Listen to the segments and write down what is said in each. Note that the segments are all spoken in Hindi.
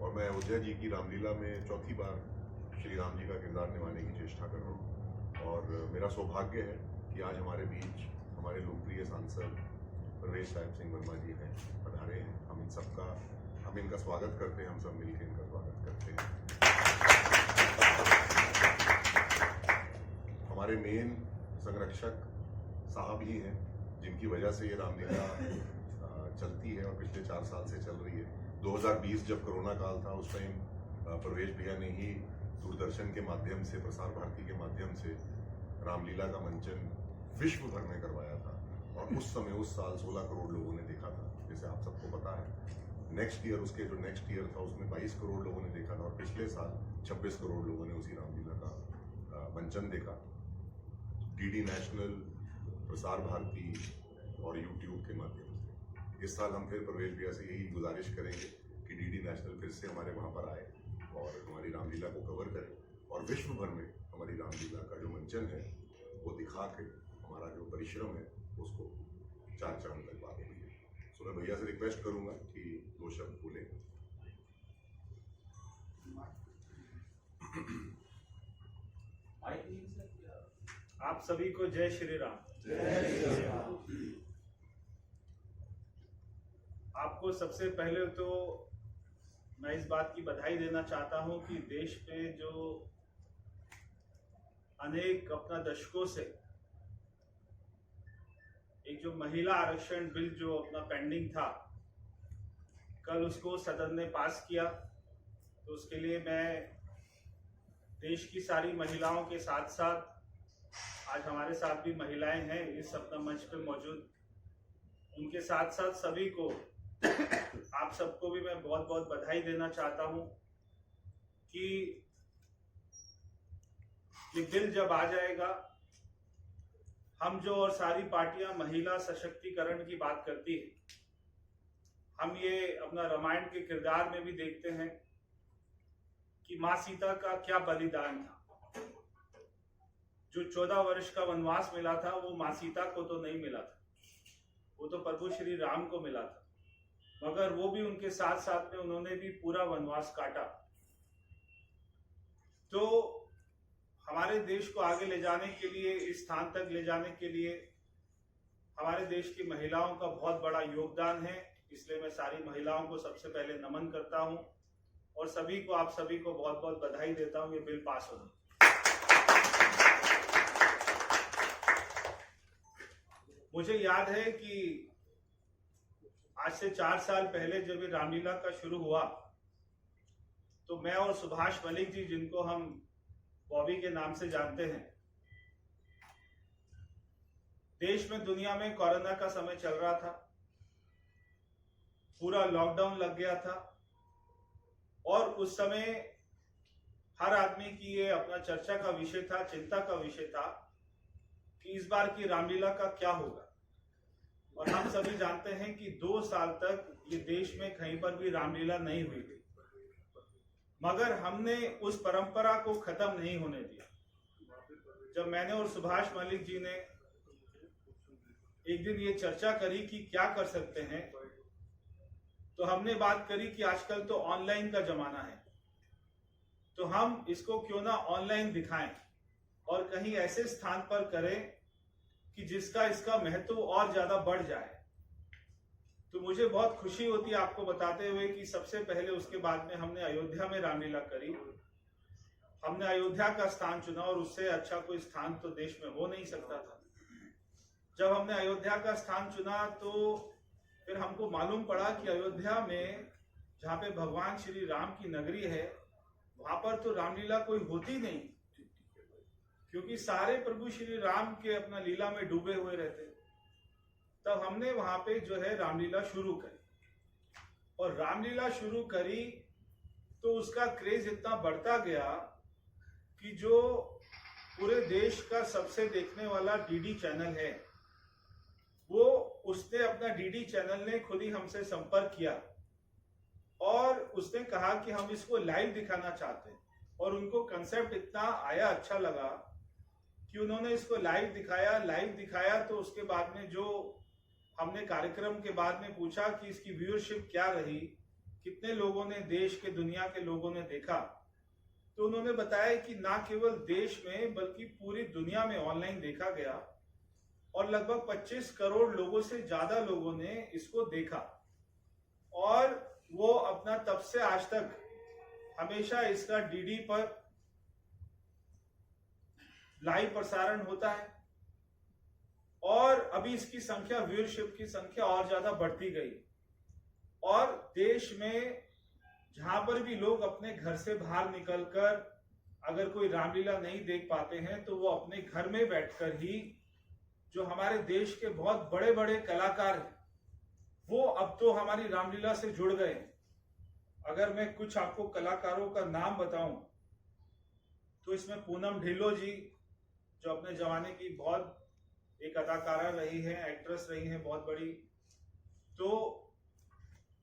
और मैं अयोध्या जी की रामलीला में चौथी बार श्री राम जी का किरदार निभाने की चेष्टा कर रहा हूँ। और मेरा सौभाग्य है कि आज हमारे बीच हमारे लोकप्रिय सांसद परवेश साहिब सिंह वर्मा जी हैं, पधारे हैं। हम इनका स्वागत करते हैं, हम सब मिलकर इनका स्वागत करते हैं। हमारे मेन संरक्षक साहब ही हैं जिनकी वजह से ये रामलीला चलती है और पिछले 4 साल से चल रही है। 2020 जब कोरोना काल था उस टाइम परवेश भैया ने ही दूरदर्शन के माध्यम से, प्रसार भारती के माध्यम से रामलीला का मंचन विश्व भर में करवाया था और उस समय उस साल 16 करोड़ लोगों ने देखा था, जैसे आप सबको पता है। नेक्स्ट ईयर था उसमें 22 करोड़ लोगों ने देखा था और पिछले साल 26 करोड़ लोगों ने उसी रामलीला का मंचन देखा। डीडी नेशनल, प्रसार भारती और यूट्यूब के माध्यम से। इस साल हम फिर परवेश भैया से यही गुजारिश करेंगे कि डीडी नेशनल फिर से हमारे वहाँ पर आए और हमारी रामलीला को कवर करें और विश्व भर में हमारी रामलीला का जो मंचन है वो दिखा के हमारा जो परिश्रम है उसको 4 चांद तक बात हुई है। सो मैं भैया से रिक्वेस्ट करूंगा कि 2 शब्द बोलें। आप सभी को जय श्री राम। आपको सबसे पहले तो मैं इस बात की बधाई देना चाहता हूं कि देश में जो अनेक अपना दशकों से एक जो महिला आरक्षण बिल जो अपना पेंडिंग था, कल उसको सदन ने पास किया। तो उसके लिए मैं देश की सारी महिलाओं के साथ साथ आज हमारे साथ भी महिलाएं हैं इस अपना मंच पे मौजूद, उनके साथ साथ सभी को, आप सबको भी मैं बहुत बहुत बधाई देना चाहता हूं कि ये बिल जब आ जाएगा, हम जो और सारी पार्टियां महिला सशक्तिकरण की बात करती है, हम ये अपना रामायण के किरदार में भी देखते हैं कि माँ सीता का क्या बलिदान था। जो 14 वर्ष का वनवास मिला था वो माँ सीता को तो नहीं मिला था, वो तो प्रभु श्री राम को मिला था, मगर वो भी उनके साथ साथ में उन्होंने भी पूरा वनवास काटा। तो हमारे देश को आगे ले जाने के लिए, इस स्थान तक ले जाने के लिए हमारे देश की महिलाओं का बहुत बड़ा योगदान है। इसलिए मैं सारी महिलाओं को सबसे पहले नमन करता हूं और आप सभी को बहुत बहुत बधाई देता हूं ये बिल पास होने। मुझे याद है कि आज से 4 साल पहले जब ये रामलीला का शुरू हुआ तो मैं और सुभाष मलिक जी, जिनको हम बॉबी के नाम से जानते हैं, देश में दुनिया में कोरोना का समय चल रहा था, पूरा लॉकडाउन लग गया था और उस समय हर आदमी की ये अपना चर्चा का विषय था, चिंता का विषय था कि इस बार की रामलीला का क्या होगा। और हम सभी जानते हैं कि 2 साल तक ये देश में कहीं पर भी रामलीला नहीं हुई थी, मगर हमने उस परंपरा को खत्म नहीं होने दिया। जब मैंने और सुभाष मलिक जी ने एक दिन ये चर्चा करी कि क्या कर सकते हैं, तो हमने बात करी कि आजकल तो ऑनलाइन का जमाना है, तो हम इसको क्यों ना ऑनलाइन दिखाएं और कहीं ऐसे स्थान पर करें कि जिसका इसका महत्व और ज्यादा बढ़ जाए। तो मुझे बहुत खुशी होती है आपको बताते हुए कि सबसे पहले उसके बाद में हमने अयोध्या में रामलीला करी। हमने अयोध्या का स्थान चुना और उससे अच्छा कोई स्थान तो देश में हो नहीं सकता था। जब हमने अयोध्या का स्थान चुना तो फिर हमको मालूम पड़ा कि अयोध्या में, जहाँ पे भगवान श्री राम की नगरी है, वहां पर तो रामलीला कोई होती नहीं, क्योंकि सारे प्रभु श्री राम के अपना लीला में डूबे हुए रहते। तब हमने वहां पे जो है रामलीला शुरू करी और रामलीला शुरू करी तो उसका क्रेज इतना बढ़ता गया कि जो पूरे देश का सबसे देखने वाला डीडी चैनल है, वो उसने अपना डीडी चैनल ने खुद ही हमसे संपर्क किया और उसने कहा कि हम इसको लाइव दिखाना चाहते हैं। और उनको कंसेप्ट इतना आया, अच्छा लगा कि उन्होंने इसको लाइव दिखाया। तो उसके बाद में जो हमने कार्यक्रम के बाद में पूछा कि इसकी व्यूअरशिप क्या रही, कितने लोगों ने, देश के दुनिया के लोगों ने देखा, तो उन्होंने बताया कि ना केवल देश में बल्कि पूरी दुनिया में ऑनलाइन देखा गया और लगभग 25 करोड़ लोगों से ज्यादा लोगों ने इसको देखा। और वो अपना तब से आज तक हमेशा इसका डीडी पर लाइव प्रसारण होता है और अभी इसकी संख्या, व्यूअरशिप की संख्या और ज्यादा बढ़ती गई और देश में जहां पर भी लोग अपने घर से बाहर निकलकर अगर कोई रामलीला नहीं देख पाते हैं तो वो अपने घर में बैठकर ही, जो हमारे देश के बहुत बड़े बड़े कलाकार हैं वो अब तो हमारी रामलीला से जुड़ गए। अगर मैं कुछ आपको कलाकारों का नाम बताऊं तो इसमें पूनम ढिल्लों जी, जो अपने जमाने की बहुत एक अदाकारा रही है, एक्ट्रेस रही है बहुत बड़ी, तो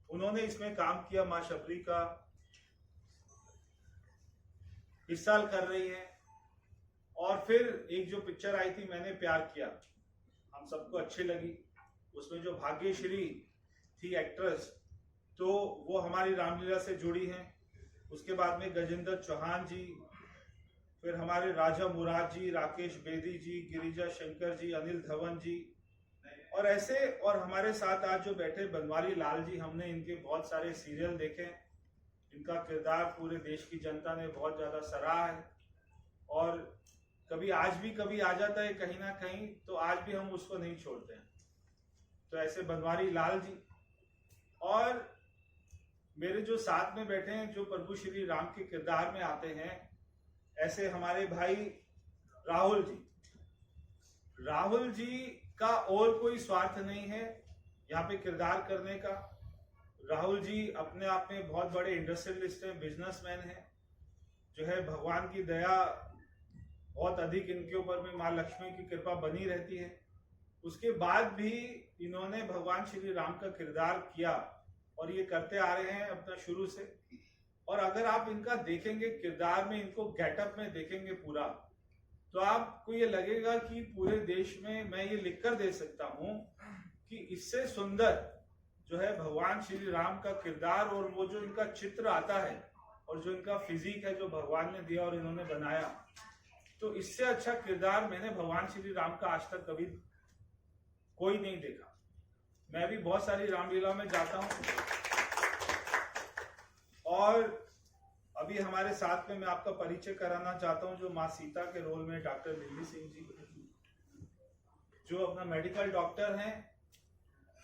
उन्होंने इसमें काम किया। मां शबरी का इस साल कर रही है। और फिर एक जो पिक्चर आई थी मैंने प्यार किया, हम सबको अच्छी लगी, उसमें जो भाग्यश्री थी एक्ट्रेस, तो वो हमारी रामलीला से जुड़ी हैं। उसके बाद में गजेंद्र चौहान जी, फिर हमारे राजा मुराद जी, राकेश बेदी जी, गिरिजा शंकर जी, अनिल धवन जी, और ऐसे, और हमारे साथ आज जो बैठे बनवारी लाल जी, हमने इनके बहुत सारे सीरियल देखे, इनका किरदार पूरे देश की जनता ने बहुत ज्यादा सराहा है और कभी आज भी कभी आ जाता है कहीं ना कहीं, तो आज भी हम उसको नहीं छोड़ते हैं। तो ऐसे बनवारी लाल जी, और मेरे जो साथ में बैठे हैं जो प्रभु श्री राम के किरदार में आते हैं, ऐसे हमारे भाई राहुल जी। राहुल जी का और कोई स्वार्थ नहीं है यहाँ पे किरदार करने का। राहुल जी अपने आप में बहुत बड़े इंडस्ट्रियलिस्ट हैं, बिजनेसमैन हैं, जो है भगवान की दया बहुत अधिक इनके ऊपर में, माँ लक्ष्मी की कृपा बनी रहती है। उसके बाद भी इन्होंने भगवान श्री राम का किरदार किया और ये करते आ रहे हैं अपना शुरू से। और अगर आप इनका देखेंगे किरदार में, इनको गेटअप में देखेंगे पूरा, तो आपको ये लगेगा कि पूरे देश में मैं ये लिखकर दे सकता हूं कि इससे सुंदर जो है भगवान श्री राम का किरदार और वो जो इनका चित्र आता है और जो इनका फिजिक है जो भगवान ने दिया और इन्होंने बनाया, तो इससे अच्छा किरदार मैंने भगवान श्री राम का आज तक कभी कोई नहीं देखा। मैं भी बहुत सारी रामलीला में जाता हूं और अभी हमारे साथ में मैं आपका परिचय कराना चाहता हूं जो माँ सीता के रोल में डॉक्टर दिल्ली सिंह जी, जो अपना मेडिकल डॉक्टर हैं।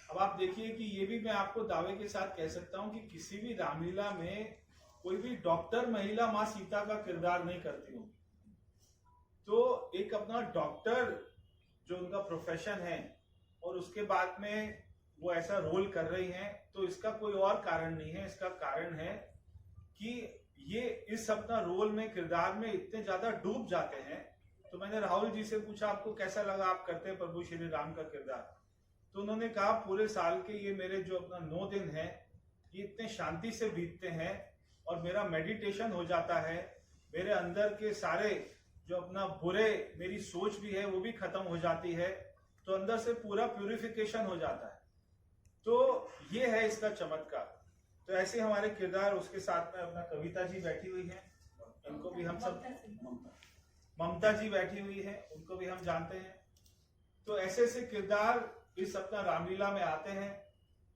अब आप देखिए कि ये भी मैं आपको दावे के साथ कह सकता हूं कि किसी भी रामलीला में कोई भी डॉक्टर महिला माँ सीता का किरदार नहीं करती हूँ। तो एक अपना डॉक्टर जो उनका प्रोफेशन है और उसके बाद में वो ऐसा रोल कर रही हैं, तो इसका कोई और कारण नहीं है। इसका कारण है कि ये इस अपना रोल में, किरदार में इतने ज्यादा डूब जाते हैं। तो मैंने राहुल जी से पूछा आपको कैसा लगा आप करते हैं प्रभु श्री राम का किरदार, तो उन्होंने कहा पूरे साल के ये मेरे जो अपना 9 दिन है ये इतने शांति से बीतते हैं और मेरा मेडिटेशन हो जाता है, मेरे अंदर के सारे जो अपना बुरे, मेरी सोच भी है वो भी खत्म हो जाती है, तो अंदर से पूरा प्यूरिफिकेशन हो जाता है। तो ये है इसका चमत्कार। तो ऐसे हमारे किरदार, उसके साथ में अपना कविता जी बैठी हुई हैं, इनको भी हम सब, ममता जी बैठी हुई है, उनको भी हम जानते हैं। तो ऐसे ऐसे किरदार इस अपना रामलीला में आते हैं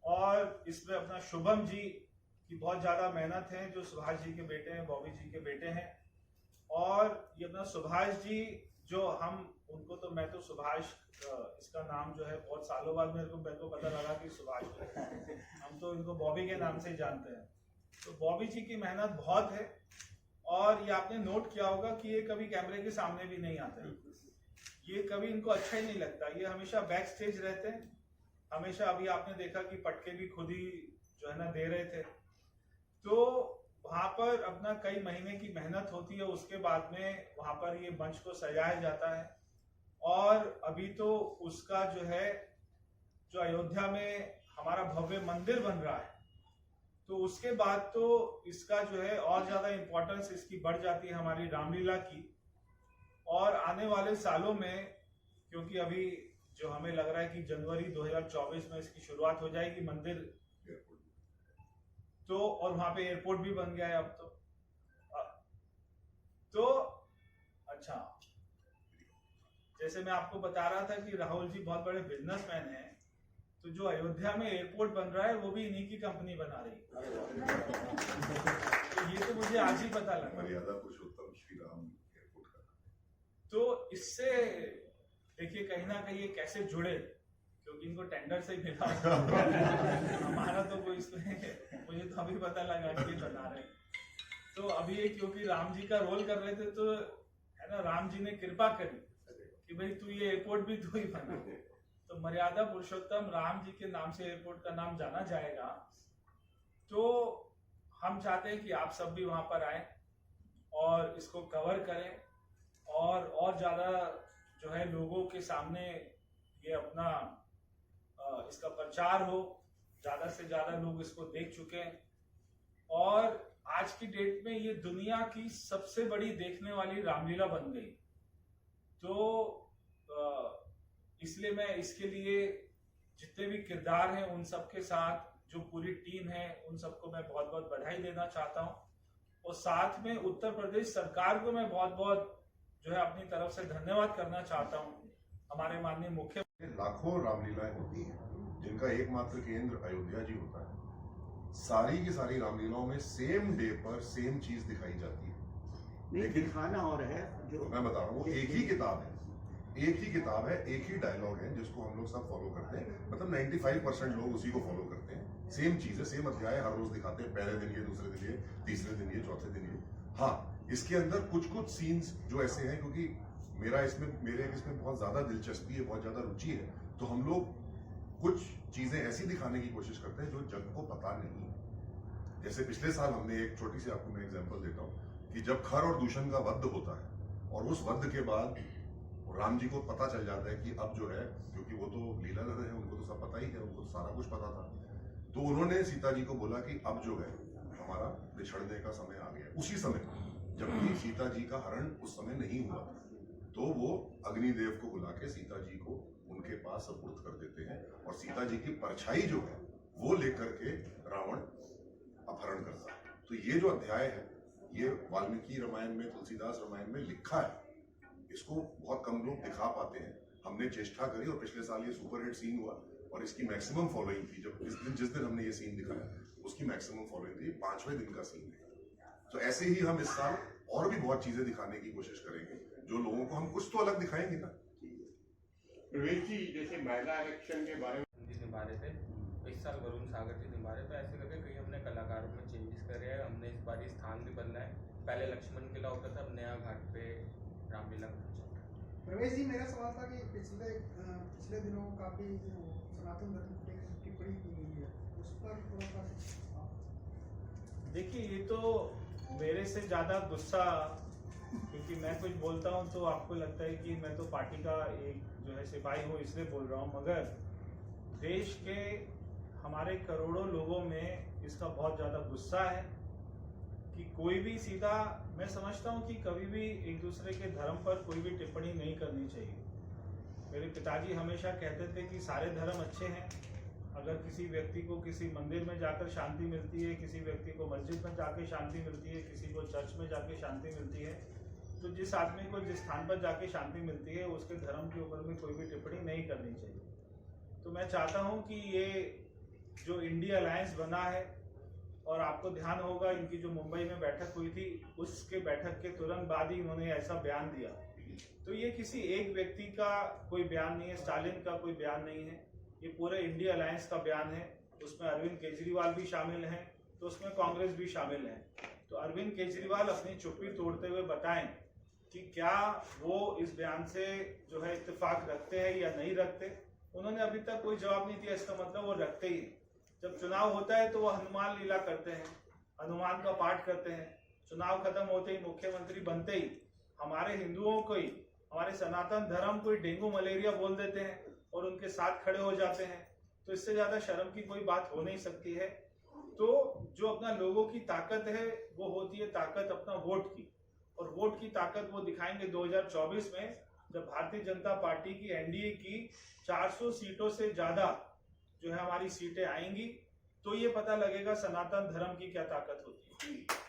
और इसमें अपना शुभम जी की बहुत ज्यादा मेहनत है, जो सुभाष जी के बेटे हैं, बॉबी जी के बेटे हैं। और ये अपना सुभाष जी जो हम उनको, तो मैं तो सुभाष इसका नाम जो है बहुत सालों बाद मेरे को पता लगा कि सुभाष, हम तो इनको बॉबी के नाम से ही जानते हैं। तो बॉबी जी की मेहनत बहुत है और ये आपने नोट किया होगा कि ये कभी कैमरे के सामने भी नहीं आते, ये कभी इनको अच्छा ही नहीं लगता, ये हमेशा बैक स्टेज रहते हैं हमेशा। अभी आपने देखा कि पटके भी खुद ही जो है ना दे रहे थे। तो वहां पर अपना कई महीने की मेहनत होती है, उसके बाद में वहां पर ये मंच को सजाया जाता है। और अभी तो उसका जो है, जो अयोध्या में हमारा भव्य मंदिर बन रहा है, तो उसके बाद तो इसका जो है और ज्यादा इंपॉर्टेंस इसकी बढ़ जाती है हमारी रामलीला की। और आने वाले सालों में, क्योंकि अभी जो हमें लग रहा है कि जनवरी 2024 में इसकी शुरुआत हो जाएगी मंदिर तो और वहां पे एयरपोर्ट भी बन गया है अब तो अच्छा, जैसे मैं आपको बता रहा था कि राहुल जी बहुत बड़े बिजनेसमैन हैं, तो जो अयोध्या में एयरपोर्ट बन रहा है वो भी इन्हीं की कंपनी बना रही है। तो ये तो मुझे आज ही पता लगा। मर्यादा पुरुषोत्तम श्री राम एयरपोर्ट का। तो इससे देखिए कहीं ना कहीं ये कैसे जुड़े, क्योंकि इनको टेंडर से ही मिला। हमारा तो कोई इसमें, मुझे तो अभी पता लगा कि ये बना रहे। तो अभी ये क्योंकि राम जी का रोल कर रहे थे, तो है ना, राम जी ने कृपा करी कि भाई तू ये एयरपोर्ट भी तू ही बना। तो मर्यादा पुरुषोत्तम राम जी के नाम से एयरपोर्ट का नाम जाना जाएगा। तो हम चाहते हैं कि आप सब भी वहां पर आए और इसको कवर करें और ज्यादा जो है लोगों के सामने ये अपना इसका प्रचार हो, ज्यादा से ज्यादा लोग इसको देख चुके हैं। और आज की डेट में ये दुनिया की सबसे बड़ी देखने वाली रामलीला बन गई। तो इसलिए मैं इसके लिए जितने भी किरदार हैं उन सबके साथ जो पूरी टीम है उन सबको मैं बहुत बहुत बधाई देना चाहता हूं, और साथ में उत्तर प्रदेश सरकार को मैं बहुत बहुत जो है अपनी तरफ से धन्यवाद करना चाहता हूं। हमारे माननीय मुख्य लाखों रामलीलाएं होती हैं जिनका एकमात्र केंद्र अयोध्या जी होता है। सारी की सारी रामलीलाओं में सेम डे पर सेम चीज दिखाई जाती है, लेकिन दिखाना और है जो मैं बता रहा हूँ, वो एक ही किताब है, एक ही किताब है, एक ही डायलॉग है जिसको हम लोग सब फॉलो करते हैं। मतलब 95% लोग उसी को फॉलो करते हैं। सेम चीज है, सेम अध्याय हर रोज दिखाते हैं। पहले दिन ये, दूसरे दिन ये, तीसरे दिन ये, चौथे दिन ये। हाँ, इसके अंदर कुछ कुछ सीन्स जो ऐसे हैं, क्योंकि मेरे इसमें बहुत ज्यादा दिलचस्पी है, बहुत ज्यादा रुचि है, तो हम लोग कुछ चीजें ऐसी दिखाने की कोशिश करते हैं जो जग को पता नहीं है। जैसे पिछले साल हमने एक छोटी सी आपको मैं एग्जांपल देता हूँ कि जब खर और दूषण का वध होता है और उस वध के बाद राम जी को पता चल जाता है कि अब जो है, क्योंकि वो तो लीलाधर है, उनको तो सब पता ही है, उनको तो सारा कुछ पता था, तो उन्होंने सीता जी को बोला कि अब जो है हमारा बिछड़ने का समय आ गया। उसी समय, जबकि सीता जी का हरण उस समय नहीं हुआ था, तो वो अग्निदेव को बुला के सीता जी को उनके पास सुपुर्द कर देते हैं, और सीता जी की परछाई जो है वो लेकर के रावण अपहरण करता है। तो ये जो अध्याय है, ये वाल्मीकि रामायण में, तुलसीदास रामायण में लिखा है। इसको बहुत कम लोग दिखा पाते हैं। हमने चेष्टा करी और पिछले साल ये सुपरहिट सीन हुआ और इसकी मैक्सिमम फॉलोइंग थी। जब जिस दिन हमने ये सीन दिखाया उसकी मैक्सिमम फॉलोइंग थी। 5वें दिन का सीन है। तो ऐसे ही हम इस साल और भी बहुत चीजें दिखाने की कोशिश करेंगे, जो लोगों को हम कुछ तो अलग दिखाएंगे ना। प्रवेश जी, जैसे महिला आरक्षण के बारे में जी निभा रहे थे, तो इस साल वरुण सागर जी निभा रहे, तो ऐसे करके कई हमने कलाकारों में चेंजेस करे हैं। हमने इस बार स्थान भी बदला है। पहले लक्ष्मण किला होता था, अब नया घाट पे रामलीला। प्रवेश जी, मेरा सवाल था कि पिछले दिनों काफी सनातन धर्म की टिप्पणी की गई है, उस पर थोड़ा सा। देखिए, ये तो मेरे से ज्यादा गुस्सा, क्योंकि मैं कुछ बोलता हूँ तो आपको लगता है कि मैं तो पार्टी का एक जो है सिपाही हूँ, इसलिए बोल रहा हूँ, मगर देश के हमारे करोड़ों लोगों में इसका बहुत ज्यादा गुस्सा है कि कोई भी सीधा, मैं समझता हूँ कि कभी भी एक दूसरे के धर्म पर कोई भी टिप्पणी नहीं करनी चाहिए। मेरे पिताजी हमेशा कहते थे कि सारे धर्म अच्छे हैं। अगर किसी व्यक्ति को किसी मंदिर में जाकर शांति मिलती है, किसी व्यक्ति को मस्जिद में जाके शांति मिलती है, किसी को चर्च में जाके शांति मिलती है, तो जिस आदमी को जिस स्थान पर जाके शांति मिलती है उसके धर्म के ऊपर में कोई भी टिप्पणी नहीं करनी चाहिए। तो मैं चाहता हूँ कि ये जो इंडिया अलायंस बना है, और आपको ध्यान होगा इनकी जो मुंबई में बैठक हुई थी, उसके बैठक के तुरंत बाद ही उन्होंने ऐसा बयान दिया। तो ये किसी एक व्यक्ति का कोई बयान नहीं है, स्टालिन का कोई बयान नहीं है, ये पूरे इंडिया अलायंस का बयान है। उसमें अरविंद केजरीवाल भी शामिल हैं, तो उसमें कांग्रेस भी शामिल है। तो अरविंद केजरीवाल अपनी चुप्पी तोड़ते हुए बताएं कि क्या वो इस बयान से जो है इत्तेफाक रखते हैं या नहीं रखते। उन्होंने अभी तक कोई जवाब नहीं दिया, इसका मतलब वो रखते ही। जब चुनाव होता है तो वो हनुमान लीला करते हैं, हनुमान का पाठ करते हैं। चुनाव खत्म होते ही, मुख्यमंत्री बनते ही हमारे हिंदुओं को ही, हमारे सनातन धर्म को ही डेंगू मलेरिया बोल देते हैं और उनके साथ खड़े हो जाते हैं। तो इससे ज्यादा शर्म की कोई बात हो नहीं सकती है। तो जो अपना लोगों की ताकत है वो होती है ताकत अपना वोट की, और वोट की ताकत वो दिखाएंगे 2024 में, जब भारतीय जनता पार्टी की एनडीए की 400 सीटों से ज्यादा जो है हमारी सीटें आएंगी। तो ये पता लगेगा सनातन धर्म की क्या ताकत होती है।